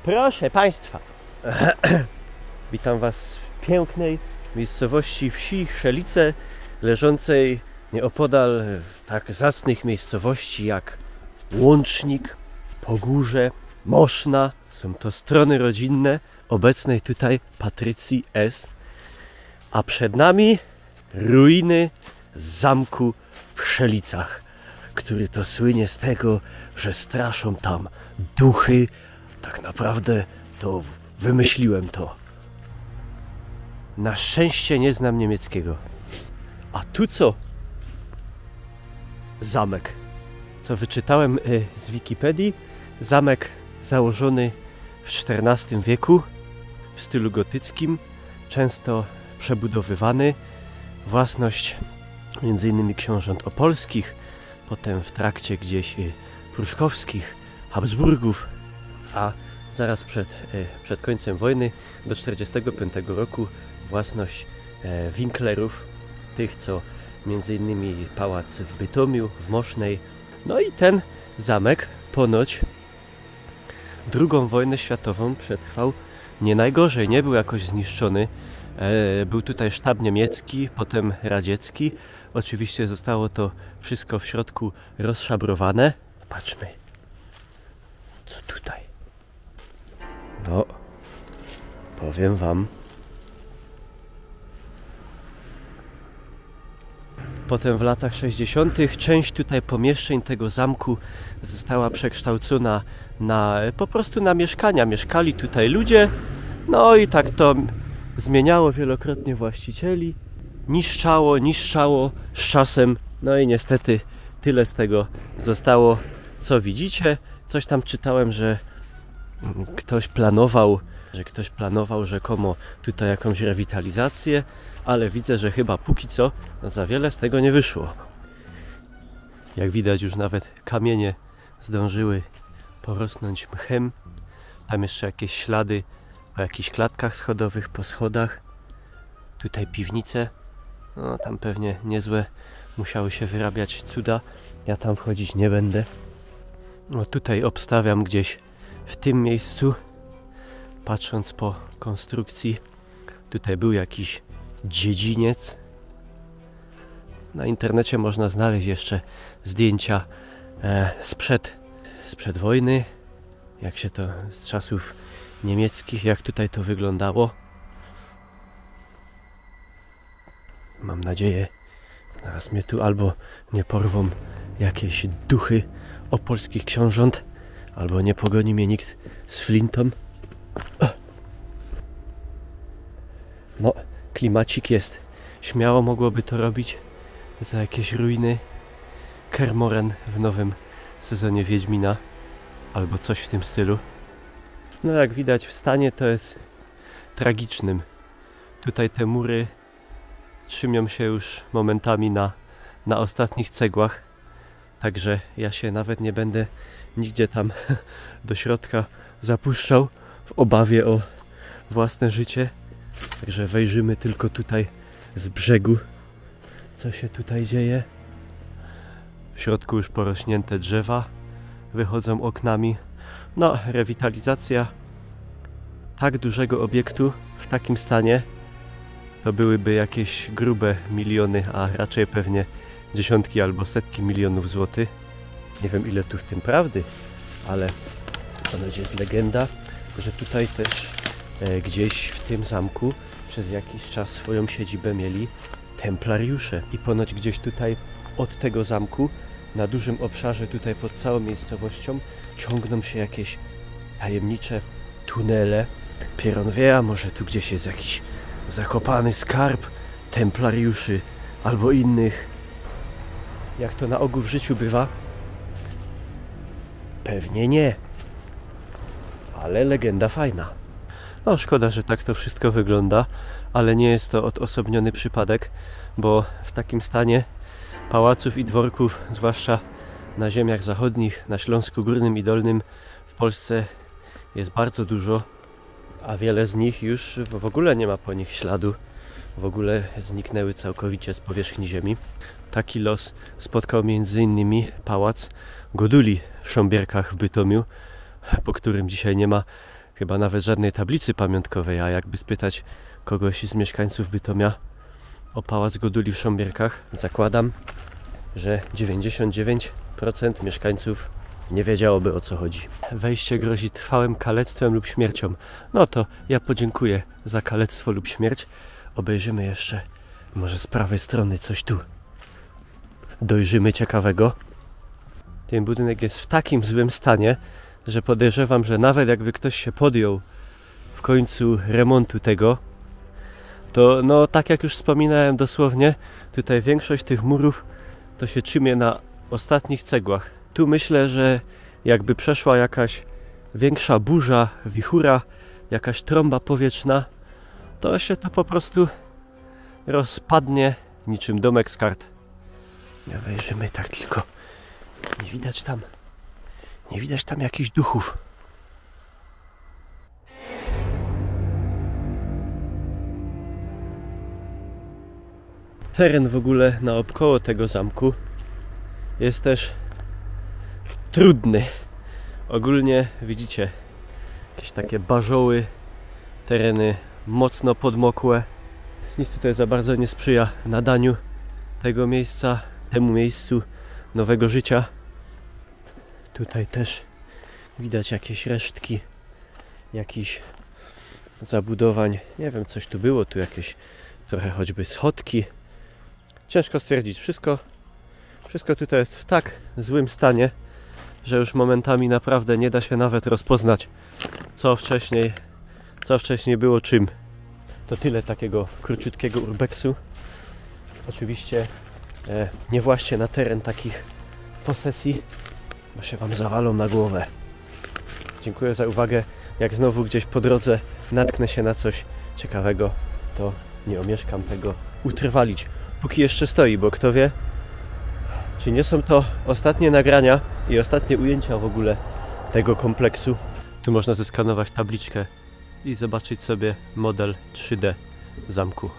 Proszę Państwa, witam Was w pięknej miejscowości wsi Chrzelice, leżącej nieopodal tak zacnych miejscowości jak Łącznik, Pogórze, Moszna. Są to strony rodzinne obecnej tutaj Patrycji S. A przed nami ruiny zamku w Chrzelicach, który to słynie z tego, że straszą tam duchy. Tak naprawdę to wymyśliłem to. Na szczęście nie znam niemieckiego. A tu co? Zamek. Co wyczytałem z Wikipedii. Zamek założony w XIV wieku w stylu gotyckim, często przebudowywany. Własność m.in. książąt opolskich, potem w trakcie gdzieś pruszkowskich, Habsburgów, a zaraz przed końcem wojny do 1945 roku własność Winklerów, tych co m.in. pałac w Bytomiu, w Mosznej. No i ten zamek ponoć II wojnę światową przetrwał nie najgorzej, nie był jakoś zniszczony. Był tutaj sztab niemiecki, potem radziecki. Oczywiście zostało to wszystko w środku rozszabrowane. Patrzmy, co tutaj. No, powiem Wam. Potem w latach 60. część tutaj pomieszczeń tego zamku została przekształcona po prostu na mieszkania. Mieszkali tutaj ludzie, no i tak to zmieniało wielokrotnie właścicieli. Niszczało z czasem, no i niestety tyle z tego zostało, co widzicie. Coś tam czytałem, że ktoś planował rzekomo tutaj jakąś rewitalizację, ale widzę, że chyba póki co za wiele z tego nie wyszło. Jak widać, już nawet kamienie zdążyły porosnąć mchem. Tam jeszcze jakieś ślady po jakichś klatkach schodowych, po schodach. Tutaj piwnice. No, tam pewnie niezłe musiały się wyrabiać cuda. Ja tam wchodzić nie będę. No, tutaj obstawiam gdzieś w tym miejscu, patrząc po konstrukcji, tutaj był jakiś dziedziniec. Na internecie można znaleźć jeszcze zdjęcia sprzed wojny, jak się to z czasów niemieckich, jak tutaj to wyglądało. Mam nadzieję, zaraz mnie tu albo nie porwą jakieś duchy opolskich książąt, albo nie pogoni mnie nikt z flintą. No, klimacik jest. Śmiało mogłoby to robić za jakieś ruiny Kermoren w nowym sezonie Wiedźmina, albo coś w tym stylu. No, jak widać, w stanie to jest tragicznym. Tutaj te mury trzymią się już momentami na ostatnich cegłach, także ja się nawet nie będę nigdzie tam do środka zapuszczał w obawie o własne życie. Także wejrzymy tylko tutaj z brzegu, co się tutaj dzieje. W środku już porośnięte drzewa wychodzą oknami. No, rewitalizacja tak dużego obiektu w takim stanie to byłyby jakieś grube miliony, a raczej pewnie dziesiątki albo setki milionów złotych. Nie wiem, ile tu w tym prawdy, ale ponoć jest legenda, że tutaj też gdzieś w tym zamku przez jakiś czas swoją siedzibę mieli templariusze. I ponoć gdzieś tutaj od tego zamku, na dużym obszarze tutaj pod całą miejscowością, ciągną się jakieś tajemnicze tunele. Pieron wie, a może tu gdzieś jest jakiś zakopany skarb templariuszy albo innych. Jak to na ogół w życiu bywa? Pewnie nie. Ale legenda fajna. No, szkoda, że tak to wszystko wygląda, ale nie jest to odosobniony przypadek, bo w takim stanie pałaców i dworków, zwłaszcza na ziemiach zachodnich, na Śląsku Górnym i Dolnym w Polsce jest bardzo dużo, a wiele z nich już w ogóle nie ma po nich śladu. W ogóle zniknęły całkowicie z powierzchni ziemi. Taki los spotkał m.in. pałac Goduli w Sząbierkach w Bytomiu, po którym dzisiaj nie ma chyba nawet żadnej tablicy pamiątkowej, a jakby spytać kogoś z mieszkańców Bytomia o Pałac Goduli w Sząbierkach, zakładam, że 99% mieszkańców nie wiedziałoby, o co chodzi. Wejście grozi trwałym kalectwem lub śmiercią. No to ja podziękuję za kalectwo lub śmierć. Obejrzymy jeszcze może z prawej strony coś tu dojrzymy ciekawego. Ten budynek jest w takim złym stanie, że podejrzewam, że nawet jakby ktoś się podjął w końcu remontu tego, to no tak jak już wspominałem dosłownie, tutaj większość tych murów to się trzymie na ostatnich cegłach. Tu myślę, że jakby przeszła jakaś większa burza, wichura, jakaś trąba powietrzna, to się to po prostu rozpadnie niczym domek z kart. Wejrzymy tak tylko. Nie widać tam jakichś duchów. Teren w ogóle naokoło tego zamku jest też trudny. Ogólnie widzicie jakieś takie barzoły, tereny mocno podmokłe. Nic tutaj za bardzo nie sprzyja nadaniu tego miejsca, temu miejscu nowego życia. Tutaj też widać jakieś resztki jakichś zabudowań. Nie wiem, coś tu było, tu jakieś trochę choćby schodki. Ciężko stwierdzić. Wszystko tutaj jest w tak złym stanie, że już momentami naprawdę nie da się nawet rozpoznać, co wcześniej było czym. To tyle takiego króciutkiego urbexu. Oczywiście nie właśnie na teren takich posesji, bo się Wam zawalą na głowę. Dziękuję za uwagę. Jak znowu gdzieś po drodze natknę się na coś ciekawego, to nie omieszkam tego utrwalić. Póki jeszcze stoi, bo kto wie, czy nie są to ostatnie nagrania i ostatnie ujęcia w ogóle tego kompleksu. Tu można zeskanować tabliczkę i zobaczyć sobie model 3D zamku.